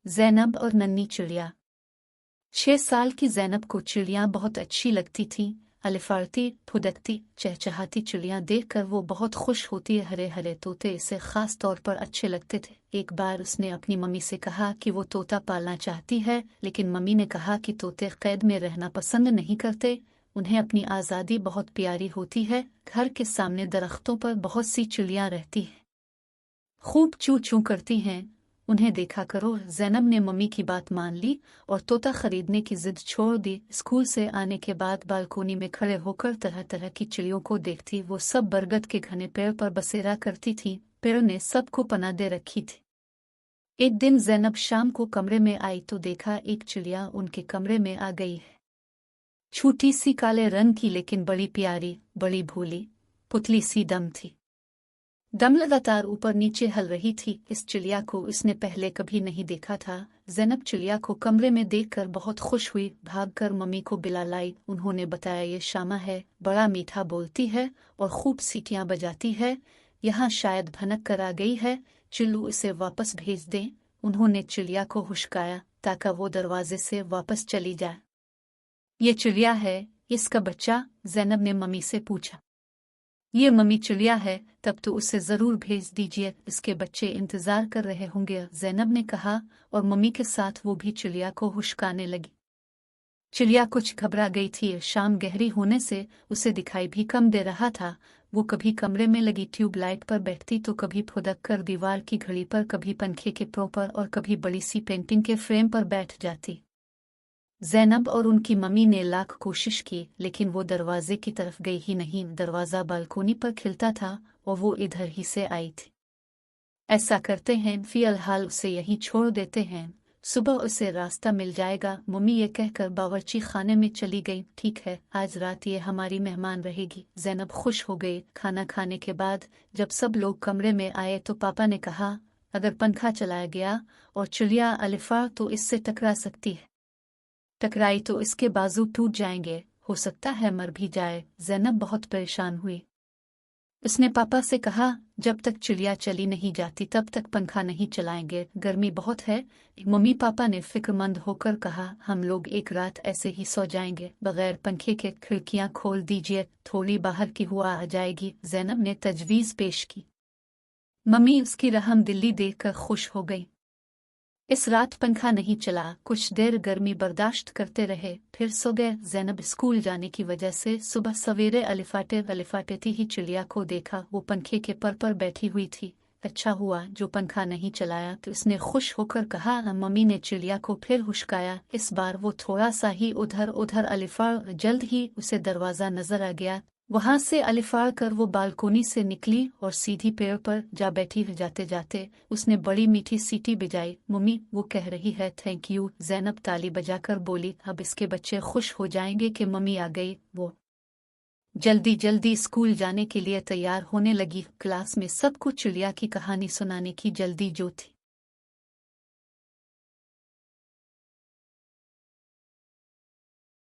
ज़ैनब और नन्ही चिड़िया। 6 साल की ज़ैनब को चिड़ियाँ बहुत अच्छी लगती थीं। अलिफारती, फुदकती, चहचहाती चिड़ियाँ देखकर वो बहुत खुश होती। हरे हरे तोते इसे ख़ास तौर पर अच्छे लगते थे। एक बार उसने अपनी मम्मी से कहा कि वो तोता पालना चाहती है, लेकिन मम्मी ने कहा कि तोते कैद में रहना पसंद नहीं करते, उन्हें अपनी आज़ादी बहुत प्यारी होती है। घर के सामने दरख्तों पर बहुत सी चिड़ियाँ रहती हैं, खूब चू चू करती हैं, उन्हें देखा करो। ज़ैनब ने मम्मी की बात मान ली और तोता खरीदने की जिद छोड़ दी। स्कूल से आने के बाद बालकोनी में खड़े होकर तरह तरह की चिड़ियों को देखती। वो सब बरगद के घने पेड़ पर बसेरा करती थी। पेड़ ने सबको पनाह दे रखी थी। एक दिन ज़ैनब शाम को कमरे में आई तो देखा एक चिड़िया उनके कमरे में आ गई है। छोटी सी काले रंग की, लेकिन बड़ी प्यारी, बड़ी भोली, पुतली सी दम थी। दम लगातार ऊपर नीचे हल रही थी। इस चिड़िया को इसने पहले कभी नहीं देखा था। ज़ैनब चिड़िया को कमरे में देखकर बहुत खुश हुई, भागकर मम्मी को बुला लाई। उन्होंने बताया ये शामा है, बड़ा मीठा बोलती है और खूब सीटियाँ बजाती है, यहाँ शायद भनक कर आ गई है, चिल्लू इसे वापस भेज दें। उन्होंने चिड़िया को हुश्काया ताकि वो दरवाजे से वापस चली जाए। ये चिड़िया है, इसका बच्चा? ज़ैनब ने मम्मी से पूछा। ये मम्मी चिड़िया है, तब तो उसे ज़रूर भेज दीजिए, इसके बच्चे इंतज़ार कर रहे होंगे, ज़ैनब ने कहा और मम्मी के साथ वो भी चिड़िया को हुश्काने लगी। चिड़िया कुछ घबरा गई थी। शाम गहरी होने से उसे दिखाई भी कम दे रहा था। वो कभी कमरे में लगी ट्यूबलाइट पर बैठती तो कभी फुदक कर दीवार की घड़ी पर, कभी पंखे के प्रो पर और कभी बड़ी सी पेंटिंग के फ्रेम पर बैठ जाती। ज़ैनब और उनकी मम्मी ने लाख कोशिश की, लेकिन वो दरवाजे की तरफ गई ही नहीं। दरवाज़ा बालकोनी पर खिलता था और वो इधर ही से आई थी। ऐसा करते हैं, फ़िलहाल उसे यहीं छोड़ देते हैं, सुबह उसे रास्ता मिल जाएगा। मम्मी ये कहकर बावर्ची खाने में चली गई। ठीक है, आज रात ये हमारी मेहमान रहेगी। ज़ैनब खुश हो गई। खाना खाने के बाद जब सब लोग कमरे में आए तो पापा ने कहा, अगर पंखा चलाया गया और चिड़िया अलिफा तो इससे टकरा सकती है। टकराई तो इसके बाजू टूट जाएंगे, हो सकता है मर भी जाए। ज़ैनब बहुत परेशान हुई। उसने पापा से कहा, जब तक चिड़िया चली नहीं जाती तब तक पंखा नहीं चलाएंगे, गर्मी बहुत है। मम्मी पापा ने फिक्रमंद होकर कहा, हम लोग एक रात ऐसे ही सो जाएंगे, बगैर पंखे के। खिड़कियां खोल दीजिए, थोड़ी बाहर की हवा आ जाएगी, ज़ैनब ने तजवीज़ पेश की। मम्मी उसकी रहमदिली देखकर खुश हो गई। इस रात पंखा नहीं चला, कुछ देर गर्मी बर्दाश्त करते रहे, फिर सो गए। ज़ैनब स्कूल जाने की वजह से सुबह सवेरे अलिफाटेती ही चिड़िया को देखा। वो पंखे के पर बैठी हुई थी। अच्छा हुआ जो पंखा नहीं चलाया, तो उसने खुश होकर कहा। मम्मी ने चिड़िया को फिर हुश्काया। इस बार वो थोड़ा सा ही उधर उधर अलिफा। जल्द ही उसे दरवाज़ा नजर आ गया। वहां से अलिफाड़ कर वो बालकोनी से निकली और सीधी पेड़ पर जा बैठी। जाते जाते उसने बड़ी मीठी सीटी बजाई। मम्मी, वो कह रही है थैंक यू। ज़ैनब ताली बजाकर बोली, अब इसके बच्चे खुश हो जाएंगे कि मम्मी आ गई। वो जल्दी जल्दी स्कूल जाने के लिए तैयार होने लगी। क्लास में सबको चिड़िया की कहानी सुनाने की जल्दी जो थी।